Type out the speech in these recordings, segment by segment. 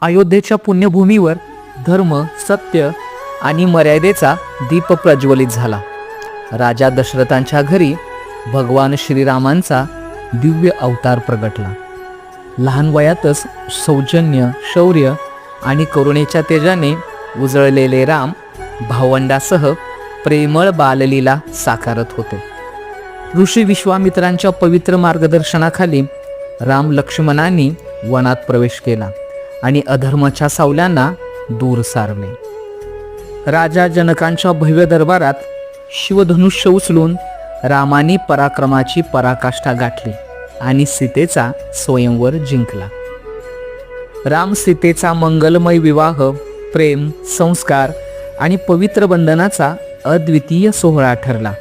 अयोध्येच्या पुण्यभूमीवर धर्म, सत्य आणि मर्यादेचा दीप प्रज्वलित झाला. राजा दशरथांच्या घरी भगवान श्रीरामांचा दिव्य अवतार प्रगटला. लहान वयातच सौजन्य, शौर्य आणि करुणेच्या तेजाने उजळलेले राम भावंडासह प्रेमळ बाललीला साकारत होते. ऋषी विश्वामित्रांच्या पवित्र मार्गदर्शनाखाली राम लक्ष्मणांनी वनात प्रवेश केला आणि अधर्माच्या सावल्यांना दूर सारले. राजा जनकांच्या भव्य दरबारात शिवधनुष्य उचलून रामाने पराक्रमाची पराकाष्ठा गाठली आणि सीतेचा स्वयंवर जिंकला. राम सीतेचा मंगलमय विवाह, प्रेम, संस्कार आणि पवित्र बंधनाचा अद्वितीय सोहळा ठरला.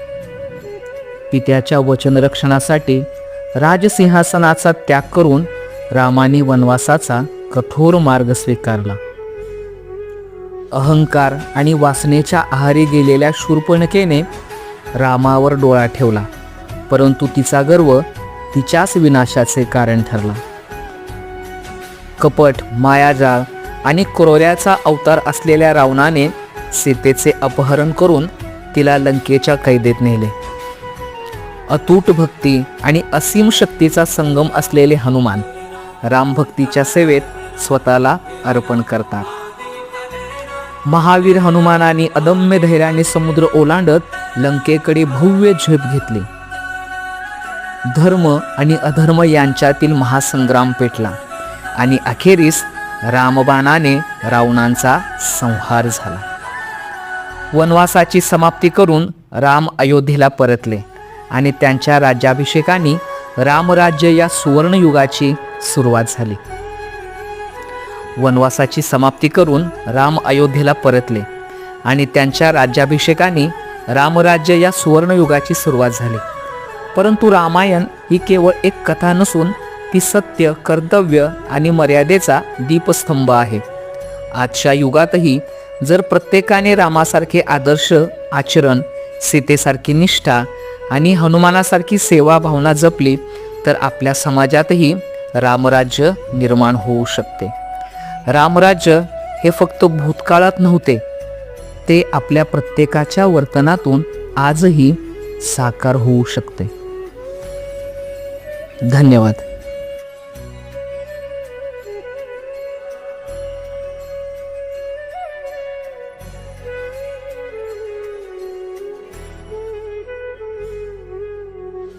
पित्याच्या वचनरक्षणासाठी राजसिंहासनाचा त्याग करून रामाने वनवासाचा कठोर मार्ग स्वीकारला. अहंकार आणि वासनेच्या आहारी गेलेल्या शूर्पणखेने रामावर डोळा ठेवला, परंतु तिचा गर्व तिच्याच विनाशाचे कारण ठरला. कपट, मायाजाळ आणि क्रोऱ्याचा अवतार असलेल्या रावणाने सीतेचे अपहरण करून तिला लंकेच्या कैदेत नेले. अतूट भक्ती आणि असीम शक्तीचा संगम असलेले हनुमान रामभक्तीच्या सेवेत स्वतःला अर्पण करतात. महावीर हनुमानाने अदम्य धैर्याने समुद्र ओलांडत लंकेकडे भव्य झेप घेतली. धर्म आणि अधर्म यांच्यातील महासंग्राम पेटला आणि अखेरीस रामबाणाने रावणांचा संहार झाला. वनवासाची समाप्ती करून राम अयोध्येला परतले आणि त्यांच्या राज्याभिषेकाने रामराज्य या सुवर्णयुगाची सुरुवात झाली. वनवासाची समाप्ती करून राम अयोध्येला परतले आणि त्यांच्या राज्याभिषेकाने रामराज्य या सुवर्णयुगाची सुरुवात झाली. परंतु रामायण ही केवळ एक कथा नसून ती सत्य, कर्तव्य आणि मर्यादेचा दीपस्तंभ आहे. आजच्या युगातही जर प्रत्येकाने रामासारखे आदर्श आचरण, सीतेसारखी निष्ठा आणि हनुमानासारखी सेवा भावना जपली तर आपल्या समाजातही रामराज्य निर्माण होऊ शकते. रामराज्य हे फक्त भूतकाळात नव्हते, ते आपल्या प्रत्येकाच्या वर्तनातून आजही साकार होऊ शकते. धन्यवाद.